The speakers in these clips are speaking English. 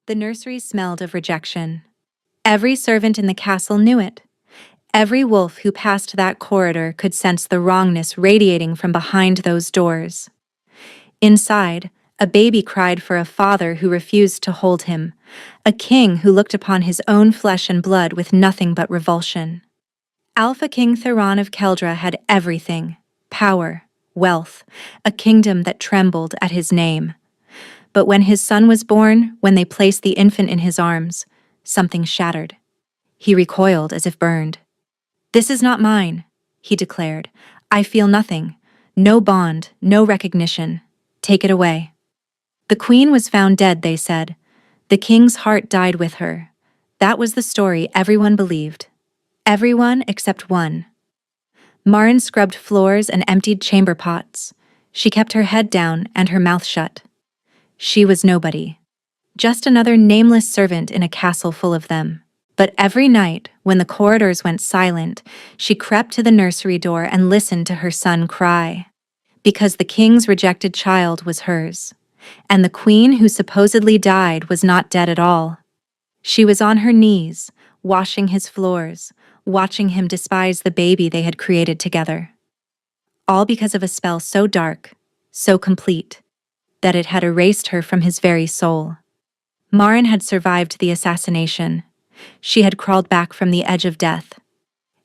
The nursery smelled of rejection. Every servant in the castle knew it. Every wolf who passed that corridor could sense the wrongness radiating from behind those doors. Inside, a baby cried for a father who refused to hold him, a king who looked upon his own flesh and blood with nothing but revulsion. Alpha King Theron of Keldra had everything: power, wealth, a kingdom that trembled at his name. But when his son was born, when they placed the infant in his arms, something shattered. He recoiled as if burned. "This is not mine," he declared. "I feel nothing. No bond, no recognition. Take it away." The queen was found dead, they said. The king's heart died with her. That was the story everyone believed. Everyone except one. Marin scrubbed floors and emptied chamber pots. She kept her head down and her mouth shut. She was nobody. Just another nameless servant in a castle full of them. But every night, when the corridors went silent, she crept to the nursery door and listened to her son cry. Because the king's rejected child was hers. And the queen who supposedly died was not dead at all. She was on her knees, washing his floors, watching him despise the baby they had created together. All because of a spell so dark, so complete, that it had erased her from his very soul. Marin had survived the assassination. She had crawled back from the edge of death.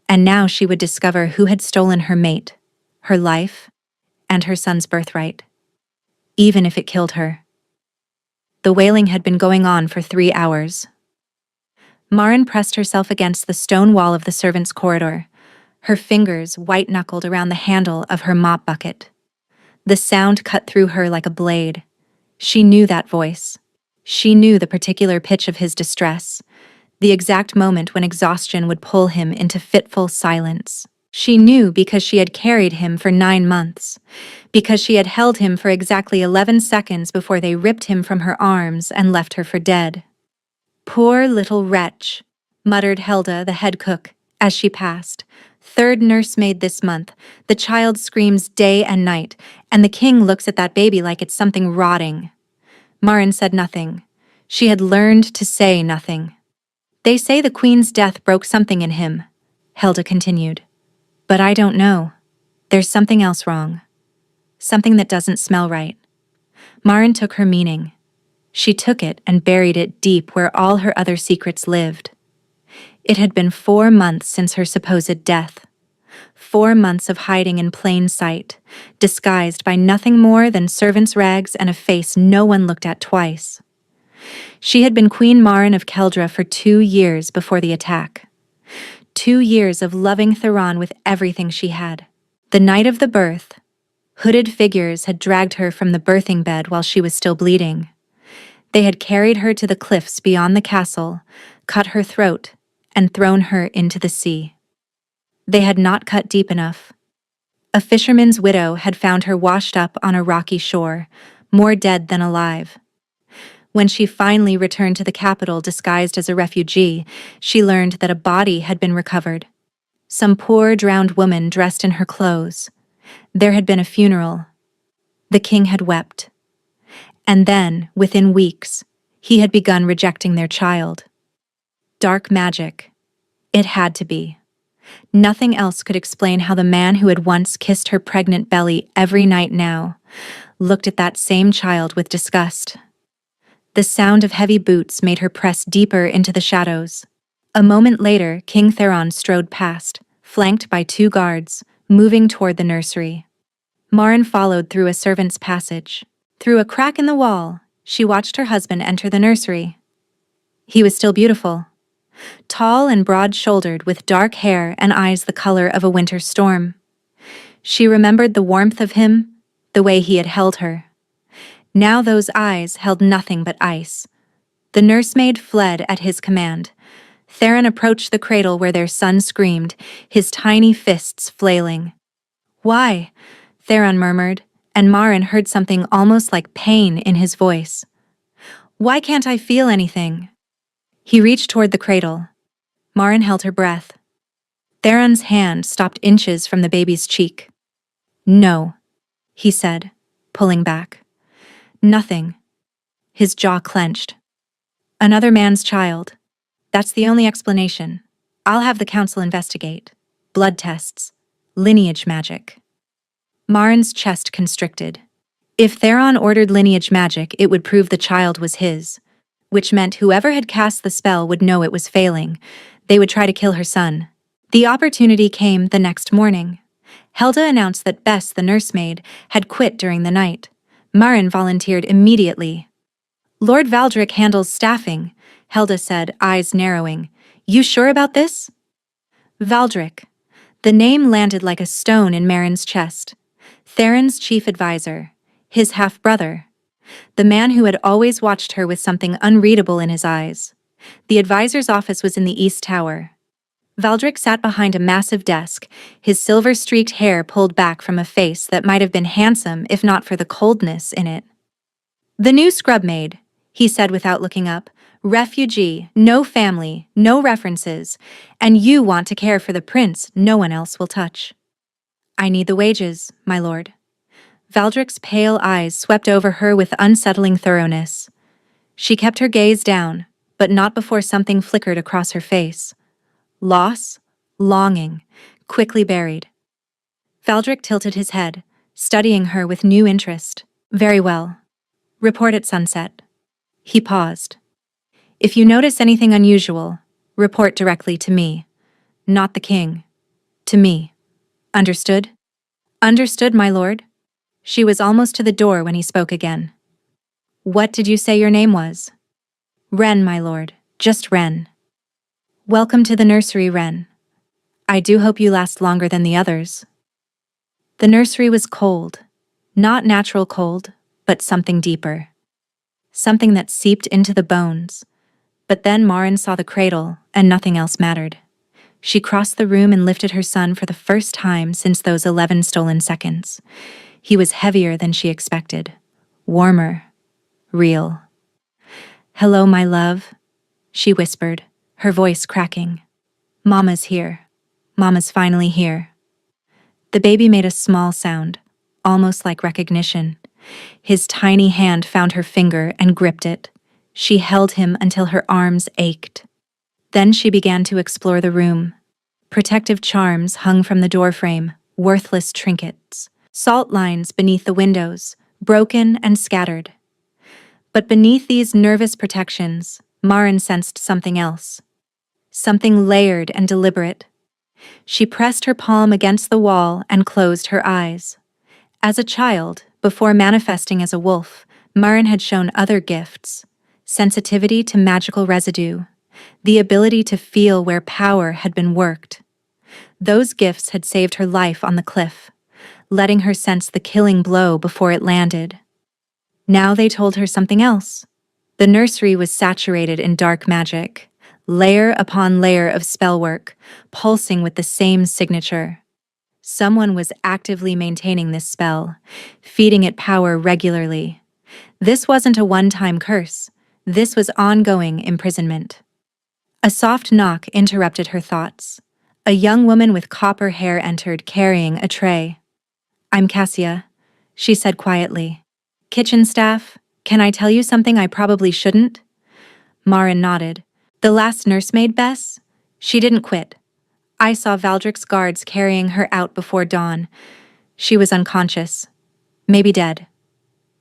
And now she would discover who had stolen her mate, her life, and her son's birthright. Even if it killed her. The wailing had been going on for 3 hours. Marin pressed herself against the stone wall of the servants' corridor, her fingers white-knuckled around the handle of her mop bucket. The sound cut through her like a blade. She knew that voice. She knew the particular pitch of his distress, the exact moment when exhaustion would pull him into fitful silence. She knew because she had carried him for 9 months, because she had held him for exactly 11 seconds before they ripped him from her arms and left her for dead. "Poor little wretch," muttered Helda, the head cook, as she passed. "Third nursemaid this month. The child screams day and night, and the king looks at that baby like it's something rotting." Marin said nothing. She had learned to say nothing. "They say the queen's death broke something in him," Helda continued. "But I don't know. There's something else wrong. Something that doesn't smell right." Marin took her meaning. She took it and buried it deep where all her other secrets lived. It had been 4 months since her supposed death. 4 months of hiding in plain sight, disguised by nothing more than servants' rags and a face no one looked at twice. She had been Queen Marin of Keldra for 2 years before the attack. 2 years of loving Theron with everything she had. The night of the birth, hooded figures had dragged her from the birthing bed while she was still bleeding. They had carried her to the cliffs beyond the castle, cut her throat, and thrown her into the sea. They had not cut deep enough. A fisherman's widow had found her washed up on a rocky shore, more dead than alive. When she finally returned to the capital disguised as a refugee, she learned that a body had been recovered. Some poor drowned woman dressed in her clothes. There had been a funeral. The king had wept. And then, within weeks, he had begun rejecting their child. Dark magic. It had to be. Nothing else could explain how the man who had once kissed her pregnant belly every night now looked at that same child with disgust. The sound of heavy boots made her press deeper into the shadows. A moment later, King Theron strode past, flanked by 2 guards, moving toward the nursery. Marin followed through a servant's passage. Through a crack in the wall, she watched her husband enter the nursery. He was still beautiful. Tall and broad-shouldered with dark hair and eyes the color of a winter storm. She remembered the warmth of him, the way he had held her. Now those eyes held nothing but ice. The nursemaid fled at his command. Theron approached the cradle where their son screamed, his tiny fists flailing. "Why?" Theron murmured, and Marin heard something almost like pain in his voice. "Why can't I feel anything?" He reached toward the cradle. Marin held her breath. Theron's hand stopped inches from the baby's cheek. "No," he said, pulling back. "Nothing." His jaw clenched. Another man's child. That's the only explanation. I'll have the council investigate. Blood tests. Lineage magic. Marin's chest constricted. If Theron ordered lineage magic, it would prove the child was his, which meant whoever had cast the spell would know it was failing. They would try to kill her son. The opportunity came the next morning. Helda announced that Bess, the nursemaid, had quit during the night. Marin volunteered immediately. Lord Valdric handles staffing, Helda said, eyes narrowing. You sure about this? Valdric. The name landed like a stone in Marin's chest. Theron's chief advisor. His half-brother. The man who had always watched her with something unreadable in his eyes. The advisor's office was in the East Tower. Valdric sat behind a massive desk, his silver-streaked hair pulled back from a face that might have been handsome if not for the coldness in it. The new scrub maid, he said without looking up. Refugee, no family, no references, and you want to care for the prince no one else will touch. I need the wages, my lord. Valdric's pale eyes swept over her with unsettling thoroughness. She kept her gaze down, but not before something flickered across her face. Loss, longing, quickly buried. Valdric tilted his head, studying her with new interest. Very well. Report at sunset. He paused. If you notice anything unusual, report directly to me. Not the king. To me. Understood? Understood, my lord. She was almost to the door when he spoke again. What did you say your name was? Wren, my lord. Just Wren. Welcome to the nursery, Wren. I do hope you last longer than the others. The nursery was cold. Not natural cold, but something deeper. Something that seeped into the bones. But then Marin saw the cradle, and nothing else mattered. She crossed the room and lifted her son for the first time since those 11 stolen seconds. He was heavier than she expected. Warmer. Real. Hello, my love, she whispered, her voice cracking. Mama's here. Mama's finally here. The baby made a small sound, almost like recognition. His tiny hand found her finger and gripped it. She held him until her arms ached. Then she began to explore the room. Protective charms hung from the doorframe, worthless trinkets. Salt lines beneath the windows, broken and scattered. But beneath these nervous protections, Marin sensed something else. Something layered and deliberate. She pressed her palm against the wall and closed her eyes. As a child, before manifesting as a wolf, Marin had shown other gifts. Sensitivity to magical residue, the ability to feel where power had been worked. Those gifts had saved her life on the cliff, letting her sense the killing blow before it landed. Now they told her something else. The nursery was saturated in dark magic, layer upon layer of spellwork, pulsing with the same signature. Someone was actively maintaining this spell, feeding it power regularly. This wasn't a one-time curse. This was ongoing imprisonment. A soft knock interrupted her thoughts. A young woman with copper hair entered carrying a tray. I'm Cassia, she said quietly. Kitchen staff, can I tell you something I probably shouldn't? Marin nodded. The last nursemaid, Bess? She didn't quit. I saw Valdric's guards carrying her out before dawn. She was unconscious. Maybe dead.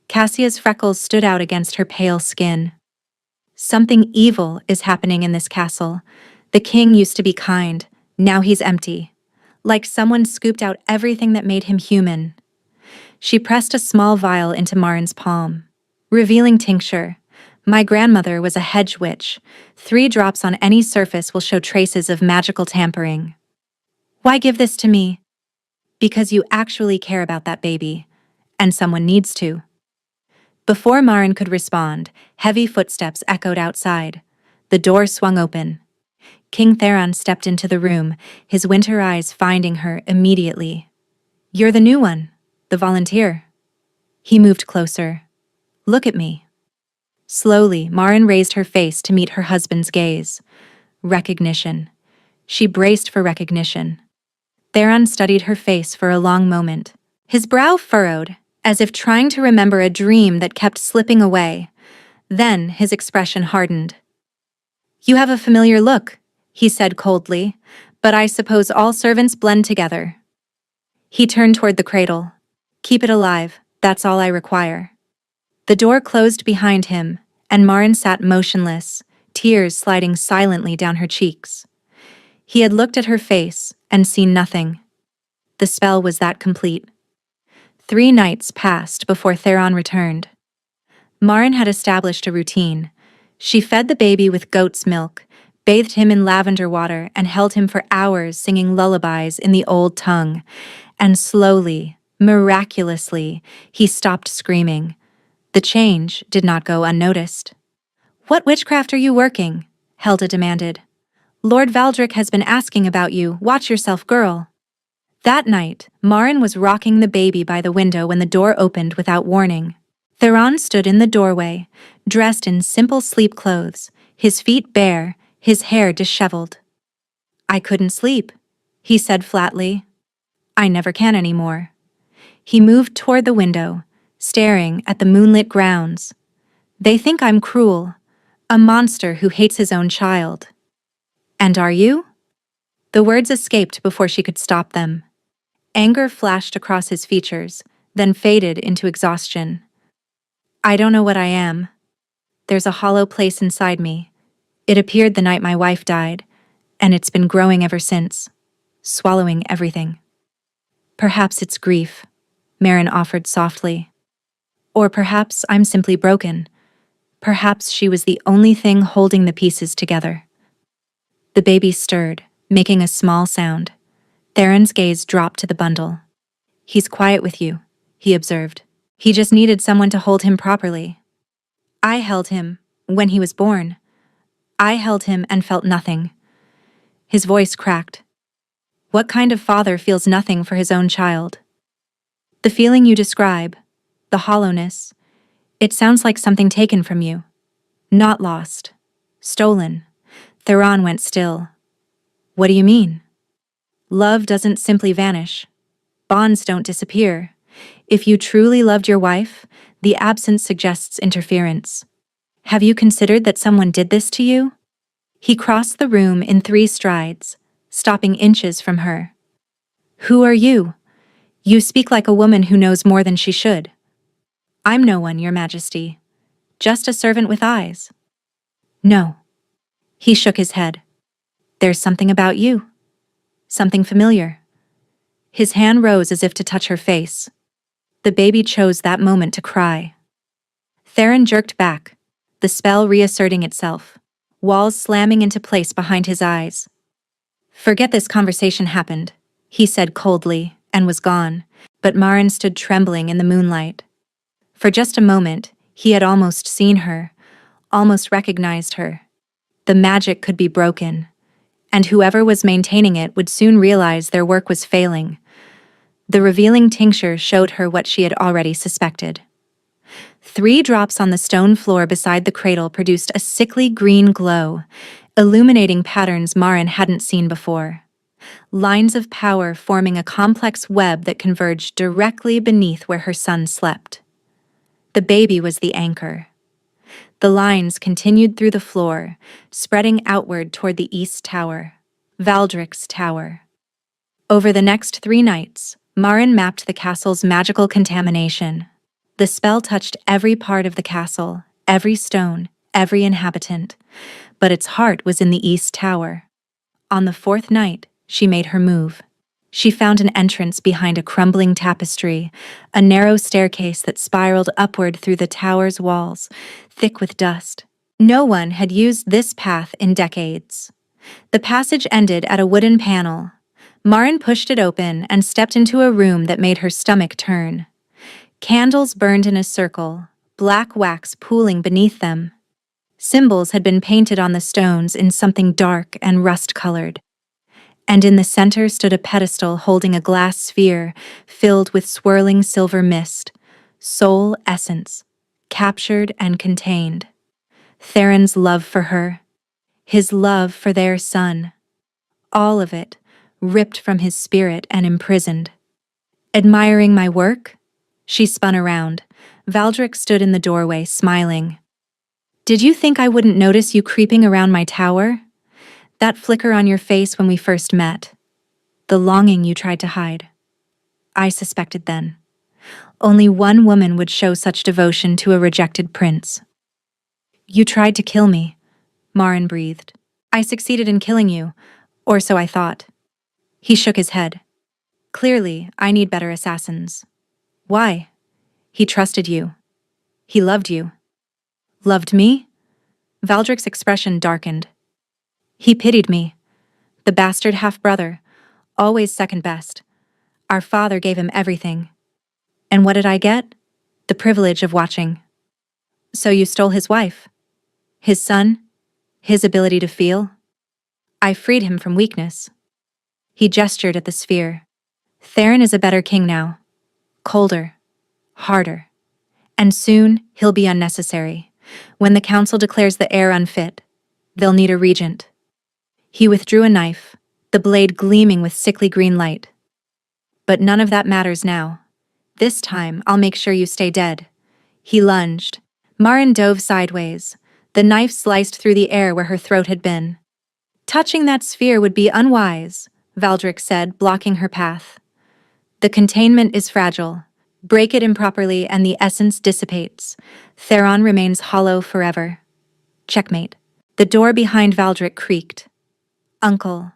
Cassia's freckles stood out against her pale skin. Something evil is happening in this castle. The king used to be kind. Now he's empty. Like someone scooped out everything that made him human. She pressed a small vial into Marin's palm. Revealing tincture. My grandmother was a hedge witch. 3 drops on any surface will show traces of magical tampering. Why give this to me? Because you actually care about that baby. And someone needs to. Before Marin could respond, heavy footsteps echoed outside. The door swung open. King Theron stepped into the room, his winter eyes finding her immediately. You're the new one, the volunteer. He moved closer. Look at me. Slowly, Marin raised her face to meet her husband's gaze. Recognition. She braced for recognition. Theron studied her face for a long moment. His brow furrowed, as if trying to remember a dream that kept slipping away. Then his expression hardened. You have a familiar look, he said coldly, but I suppose all servants blend together. He turned toward the cradle. Keep it alive, that's all I require. The door closed behind him, and Marin sat motionless, tears sliding silently down her cheeks. He had looked at her face and seen nothing. The spell was that complete. 3 nights passed before Theron returned. Marin had established a routine. She fed the baby with goat's milk, bathed him in lavender water, and held him for hours singing lullabies in the old tongue. And slowly, miraculously, he stopped screaming. The change did not go unnoticed. "What witchcraft are you working?" Helda demanded. "Lord Valdric has been asking about you. Watch yourself, girl." That night, Marin was rocking the baby by the window when the door opened without warning. Theron stood in the doorway, dressed in simple sleep clothes, his feet bare, his hair disheveled. "I couldn't sleep," he said flatly. "I never can anymore." He moved toward the window, staring at the moonlit grounds. "They think I'm cruel, a monster who hates his own child." "And are you?" The words escaped before she could stop them. Anger flashed across his features, then faded into exhaustion. "I don't know what I am. There's a hollow place inside me. It appeared the night my wife died, and it's been growing ever since, swallowing everything." "Perhaps it's grief," Marin offered softly. "Or perhaps I'm simply broken. Perhaps she was the only thing holding the pieces together." The baby stirred, making a small sound. Theron's gaze dropped to the bundle. "He's quiet with you," he observed. "He just needed someone to hold him properly." "I held him when he was born. I held him and felt nothing." His voice cracked. "What kind of father feels nothing for his own child?" "The feeling you describe, the hollowness, it sounds like something taken from you. Not lost. Stolen." Theron went still. "What do you mean?" "Love doesn't simply vanish. Bonds don't disappear. If you truly loved your wife, the absence suggests interference. Have you considered that someone did this to you?" He crossed the room in 3 strides, stopping inches from her. "Who are you? You speak like a woman who knows more than she should." "I'm no one, Your Majesty. Just a servant with eyes." "No." He shook his head. "There's something about you. Something familiar." His hand rose as if to touch her face. The baby chose that moment to cry. Theron jerked back, the spell reasserting itself, walls slamming into place behind his eyes. "Forget this conversation happened," he said coldly, and was gone, but Marin stood trembling in the moonlight. For just a moment, he had almost seen her, almost recognized her. The magic could be broken, and whoever was maintaining it would soon realize their work was failing. The revealing tincture showed her what she had already suspected. 3 drops on the stone floor beside the cradle produced a sickly green glow, illuminating patterns Marin hadn't seen before. Lines of power forming a complex web that converged directly beneath where her son slept. The baby was the anchor. The lines continued through the floor, spreading outward toward the east tower, Valdric's tower. Over the next 3 nights, Marin mapped the castle's magical contamination. The spell touched every part of the castle, every stone, every inhabitant, but its heart was in the east tower. On the 4th night, she made her move. She found an entrance behind a crumbling tapestry, a narrow staircase that spiraled upward through the tower's walls, thick with dust. No one had used this path in decades. The passage ended at a wooden panel. Marin pushed it open and stepped into a room that made her stomach turn. Candles burned in a circle, black wax pooling beneath them. Symbols had been painted on the stones in something dark and rust-colored. And in the center stood a pedestal holding a glass sphere filled with swirling silver mist, soul essence, captured and contained. Theron's love for her, his love for their son, all of it, ripped from his spirit and imprisoned. "Admiring my work?" She spun around. Valdric stood in the doorway, smiling. Did you think I wouldn't notice you creeping around my tower? That flicker on your face when we first met. The longing you tried to hide. I suspected then. Only one woman would show such devotion to a rejected prince. You tried to kill me, Marin breathed. I succeeded in killing you, or so I thought. He shook his head. Clearly, I need better assassins. Why? He trusted you. He loved you. Loved me? Valdrick's expression darkened. He pitied me. The bastard half-brother, always second best. Our father gave him everything. And what did I get? The privilege of watching. So you stole his wife? His son? His ability to feel? I freed him from weakness. He gestured at the sphere. Theron is a better king now. Colder. Harder. And soon, he'll be unnecessary. When the council declares the heir unfit, they'll need a regent. He withdrew a knife, the blade gleaming with sickly green light. But none of that matters now. This time, I'll make sure you stay dead. He lunged. Marin dove sideways. The knife sliced through the air where her throat had been. Touching that sphere would be unwise, Valdrick said, blocking her path. The containment is fragile. Break it improperly and the essence dissipates. Theron remains hollow forever. Checkmate. The door behind Valdrick creaked. Uncle.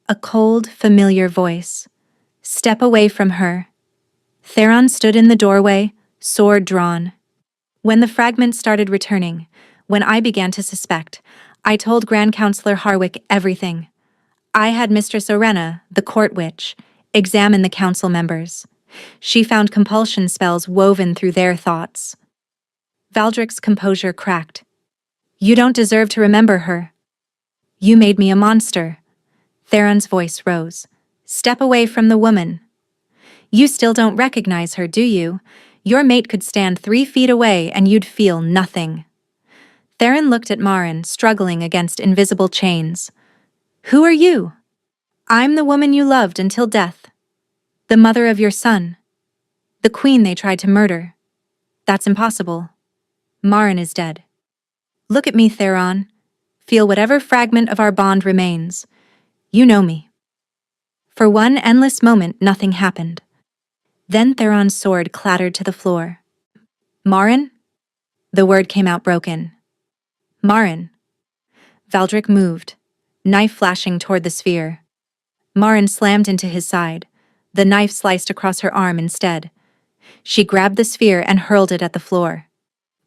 A cold, familiar voice. Step away from her. Theron stood in the doorway, sword drawn. When the fragments started returning, when I began to suspect, I told Grand Counselor Harwick everything. I had Mistress Orenna, the court witch, examine the council members. She found compulsion spells woven through their thoughts. Valdrick's composure cracked. You don't deserve to remember her. You made me a monster. Theron's voice rose. Step away from the woman. You still don't recognize her, do you? Your mate could stand 3 feet away and you'd feel nothing. Theron looked at Marin, struggling against invisible chains. Who are you? I'm the woman you loved until death. The mother of your son. The queen they tried to murder. That's impossible. Marin is dead. Look at me, Theron. Feel whatever fragment of our bond remains. You know me. For one endless moment, nothing happened. Then Theron's sword clattered to the floor. Marin? The word came out broken. Marin. Valdrick moved, knife flashing toward the sphere. Marin slammed into his side. The knife sliced across her arm instead. She grabbed the sphere and hurled it at the floor.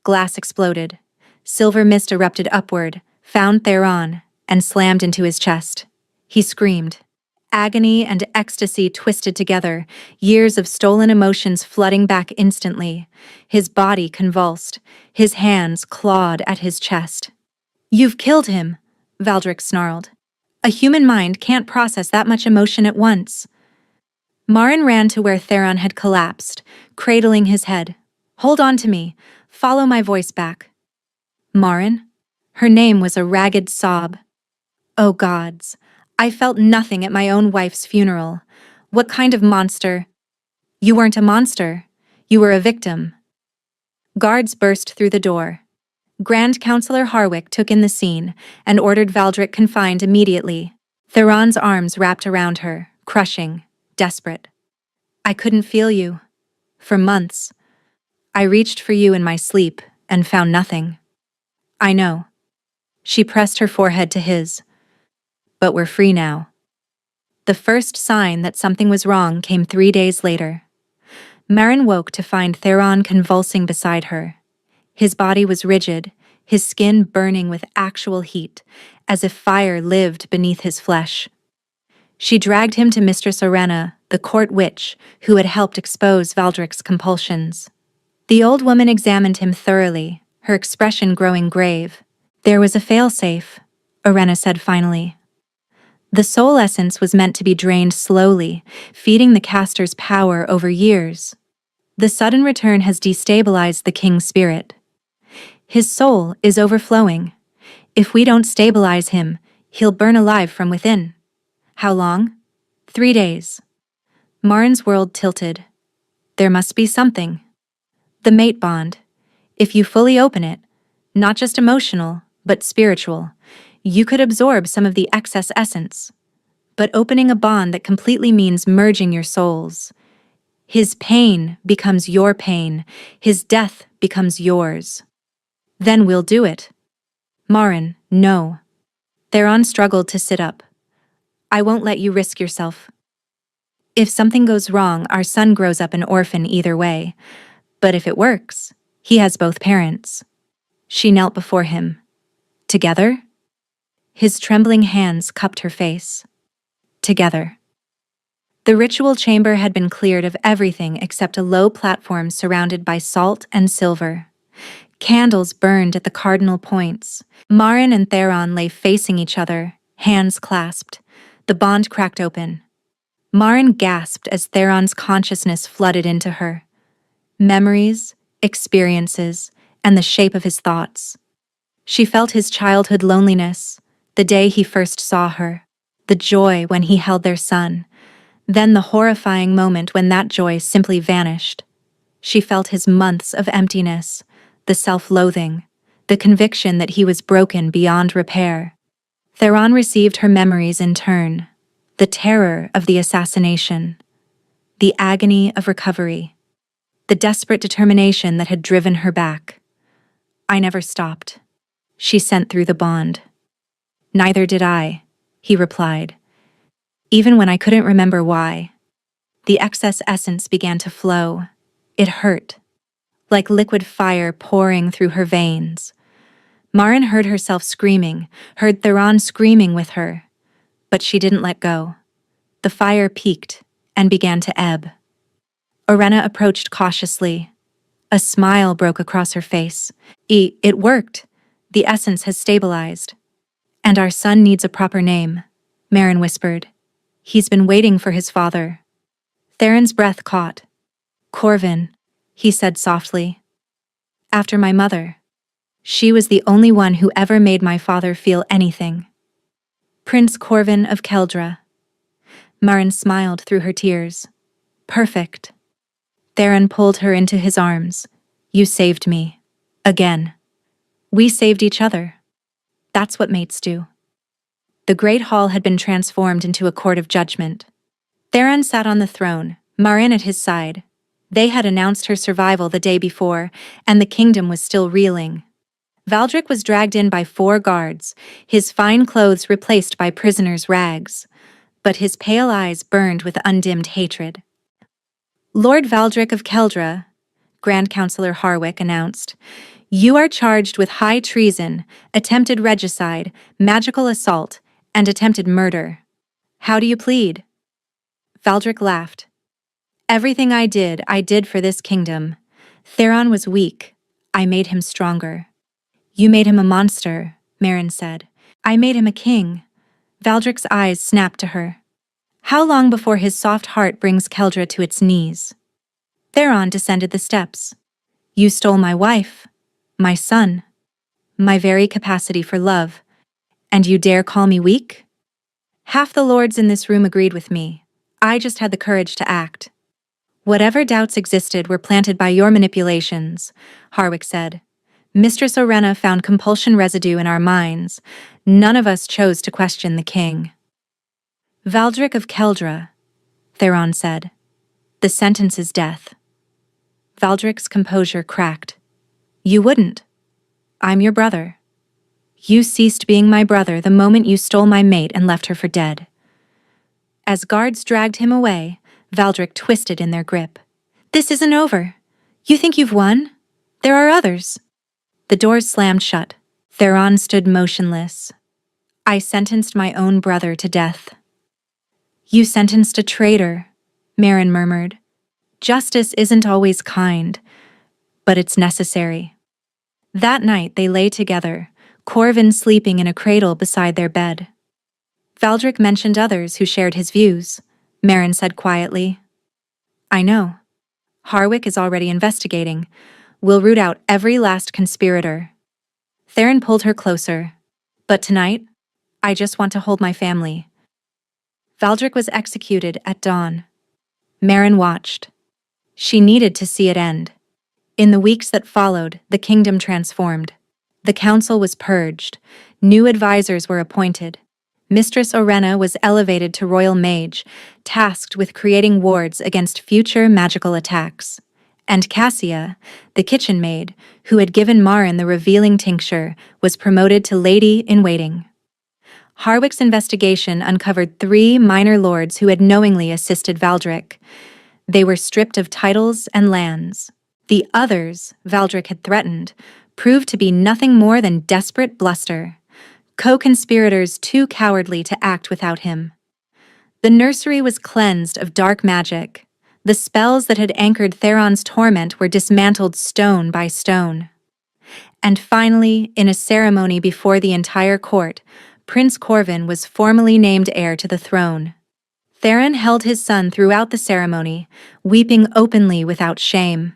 Glass exploded. Silver mist erupted upward, found Theron, and slammed into his chest. He screamed. Agony and ecstasy twisted together, years of stolen emotions flooding back instantly. His body convulsed, his hands clawed at his chest. You've killed him, Valdrick snarled. A human mind can't process that much emotion at once. Marin ran to where Theron had collapsed, cradling his head. Hold on to me. Follow my voice back. Marin? Her name was a ragged sob. Oh gods. I felt nothing at my own wife's funeral. What kind of monster? You weren't a monster. You were a victim. Guards burst through the door. Grand Counselor Harwick took in the scene and ordered Valdrick confined immediately. Theron's arms wrapped around her, crushing, desperate. I couldn't feel you. For months. I reached for you in my sleep and found nothing. I know. She pressed her forehead to his. But we're free now. The first sign that something was wrong came 3 days later. Marin woke to find Theron convulsing beside her. His body was rigid, his skin burning with actual heat, as if fire lived beneath his flesh. She dragged him to Mistress Orenna, the court witch, who had helped expose Valdrick's compulsions. The old woman examined him thoroughly, her expression growing grave. There was a failsafe, Orenna said finally. The soul essence was meant to be drained slowly, feeding the caster's power over years. The sudden return has destabilized the king's spirit. His soul is overflowing. If we don't stabilize him, he'll burn alive from within. How long? 3 days. Marin's world tilted. There must be something. The mate bond. If you fully open it, Not just emotional, but spiritual. You could absorb some of the excess essence, but opening a bond that completely means merging your souls. His pain becomes your pain. His death becomes yours. Then we'll do it. Marin, no. Theron struggled to sit up. I won't let you risk yourself. If something goes wrong, our son grows up an orphan either way. But if it works, he has both parents. She knelt before him. Together? His trembling hands cupped her face. Together. The ritual chamber had been cleared of everything except a low platform surrounded by salt and silver. Candles burned at the cardinal points. Marin and Theron lay facing each other, hands clasped. The bond cracked open. Marin gasped as Theron's consciousness flooded into her. Memories, experiences, and the shape of his thoughts. She felt his childhood loneliness, the day he first saw her, the joy when he held their son, then the horrifying moment when that joy simply vanished. She felt his months of emptiness, the self-loathing, the conviction that he was broken beyond repair. Theron received her memories in turn, the terror of the assassination, the agony of recovery, the desperate determination that had driven her back. I never stopped, she sent through the bond. Neither did I, he replied. Even when I couldn't remember why. The excess essence began to flow. It hurt, like liquid fire pouring through her veins. Marin heard herself screaming, heard Theron screaming with her. But she didn't let go. The fire peaked and began to ebb. Orenna approached cautiously. A smile broke across her face. It worked. The essence has stabilized. And our son needs a proper name, Marin whispered. He's been waiting for his father. Theron's breath caught. Corvin, he said softly. After my mother. She was the only one who ever made my father feel anything. Prince Corvin of Keldra. Marin smiled through her tears. Perfect. Theron pulled her into his arms. You saved me. Again. We saved each other. That's what mates do. The great hall had been transformed into a court of judgment. Theron sat on the throne, Marin at his side. They had announced her survival the day before, and the kingdom was still reeling. Valdric was dragged in by 4 guards, his fine clothes replaced by prisoners' rags, but his pale eyes burned with undimmed hatred. Lord Valdric of Keldra, Grand Councillor Harwick announced, you are charged with high treason, attempted regicide, magical assault, and attempted murder. How do you plead? Valdric laughed. Everything I did for this kingdom. Theron was weak. I made him stronger. You made him a monster, Marin said. I made him a king. Valdric's eyes snapped to her. How long before his soft heart brings Keldra to its knees? Theron descended the steps. You stole my wife, my son, my very capacity for love, and you dare call me weak? Half the lords in this room agreed with me. I just had the courage to act. Whatever doubts existed were planted by your manipulations, Harwick said. Mistress Orenna found compulsion residue in our minds. None of us chose to question the king. Valdric of Keldra, Theron said. The sentence is death. Valdric's composure cracked. You wouldn't. I'm your brother. You ceased being my brother the moment you stole my mate and left her for dead. As guards dragged him away, Valdric twisted in their grip. This isn't over. You think you've won? There are others. The doors slammed shut. Theron stood motionless. I sentenced my own brother to death. You sentenced a traitor, Marin murmured. Justice isn't always kind, but it's necessary. That night they lay together, Corvin sleeping in a cradle beside their bed. Valdric mentioned others who shared his views, Marin said quietly. I know. Harwick is already investigating. We'll root out every last conspirator. Theron pulled her closer. But tonight, I just want to hold my family. Valdric was executed at dawn. Marin watched. She needed to see it end. In the weeks that followed, the kingdom transformed. The council was purged. New advisors were appointed. Mistress Orena was elevated to royal mage, tasked with creating wards against future magical attacks. And Cassia, the kitchen maid, who had given Marin the revealing tincture, was promoted to lady-in-waiting. Harwick's investigation uncovered 3 minor lords who had knowingly assisted Valdric. They were stripped of titles and lands. The others, Valdric had threatened, proved to be nothing more than desperate bluster. Co-conspirators too cowardly to act without him. The nursery was cleansed of dark magic. The spells that had anchored Theron's torment were dismantled stone by stone. And finally, in a ceremony before the entire court, Prince Corvin was formally named heir to the throne. Theron held his son throughout the ceremony, weeping openly without shame.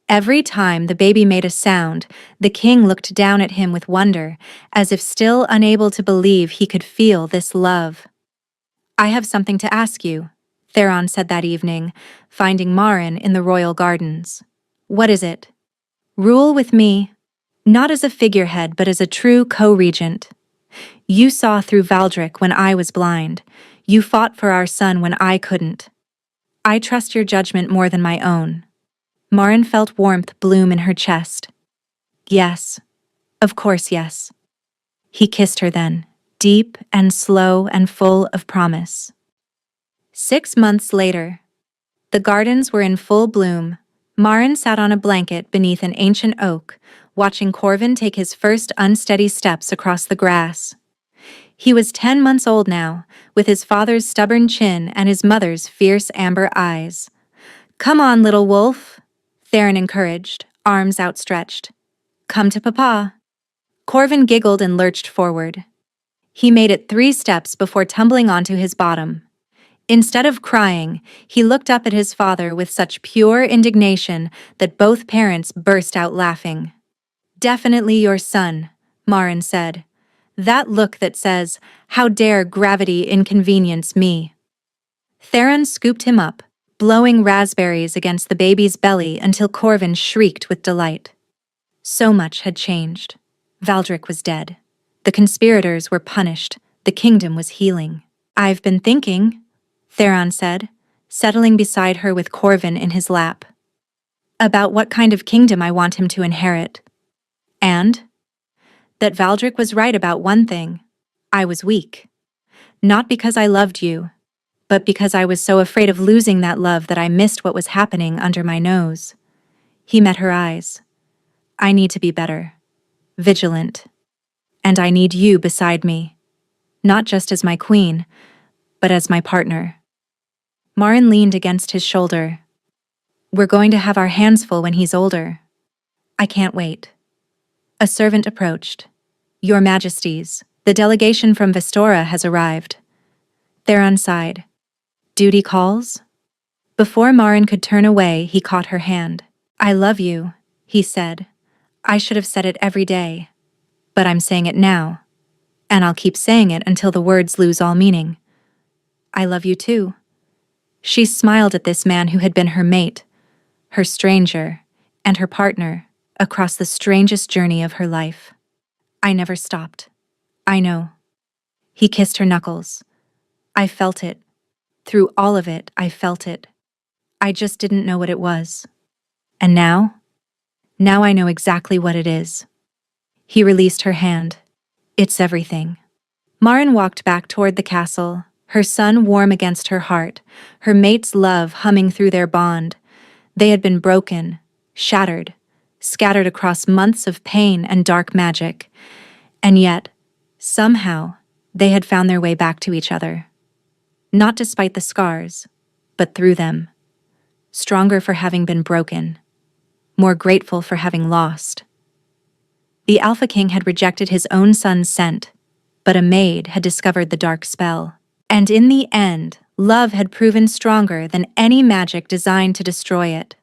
Every time the baby made a sound, the king looked down at him with wonder, as if still unable to believe he could feel this love. "I have something to ask you," Theron said that evening, finding Marin in the royal gardens. "What is it?" "Rule with me, not as a figurehead but as a true co-regent. You saw through Valdric when I was blind. You fought for our son when I couldn't. I trust your judgment more than my own." Marin felt warmth bloom in her chest. "Yes, of course yes." He kissed her then, deep and slow and full of promise. 6 months later, the gardens were in full bloom. Marin sat on a blanket beneath an ancient oak, watching Corvin take his first unsteady steps across the grass. He was 10 months old now, with his father's stubborn chin and his mother's fierce amber eyes. "Come on, little wolf," Theron encouraged, arms outstretched. "Come to Papa." Corvin giggled and lurched forward. He made it 3 steps before tumbling onto his bottom. Instead of crying, he looked up at his father with such pure indignation that both parents burst out laughing. "Definitely your son," Marin said. "That look that says, 'How dare gravity inconvenience me?'" Theron scooped him up, blowing raspberries against the baby's belly until Corvin shrieked with delight. So much had changed. Valdric was dead. The conspirators were punished. The kingdom was healing. "I've been thinking," Theron said, settling beside her with Corvin in his lap, "about what kind of kingdom I want him to inherit. And that Valdric was right about one thing. I was weak. Not because I loved you, but because I was so afraid of losing that love that I missed what was happening under my nose." He met her eyes. "I need to be better. Vigilant. And I need you beside me. Not just as my queen, but as my partner." Marin leaned against his shoulder. "We're going to have our hands full when he's older. I can't wait." A servant approached. "Your Majesties, the delegation from Vestora has arrived." Theron sighed. "Duty calls?" Before Marin could turn away, he caught her hand. "I love you," he said. "I should have said it every day. But I'm saying it now. And I'll keep saying it until the words lose all meaning. I love you too." She smiled at this man who had been her mate, her stranger, and her partner across the strangest journey of her life. "I never stopped. I know." He kissed her knuckles. "I felt it. Through all of it, I felt it. I just didn't know what it was. And now? Now I know exactly what it is." He released her hand. "It's everything." Marin walked back toward the castle, her son warm against her heart, her mate's love humming through their bond. They had been broken, shattered, scattered across months of pain and dark magic. And yet, somehow, they had found their way back to each other. Not despite the scars, but through them. Stronger for having been broken. More grateful for having lost. The Alpha King had rejected his own son's scent, but a maid had discovered the dark spell. And in the end, love had proven stronger than any magic designed to destroy it.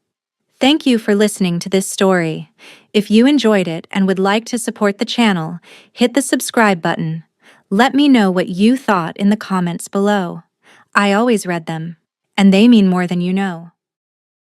Thank you for listening to this story. If you enjoyed it and would like to support the channel, hit the subscribe button. Let me know what you thought in the comments below. I always read them, and they mean more than you know.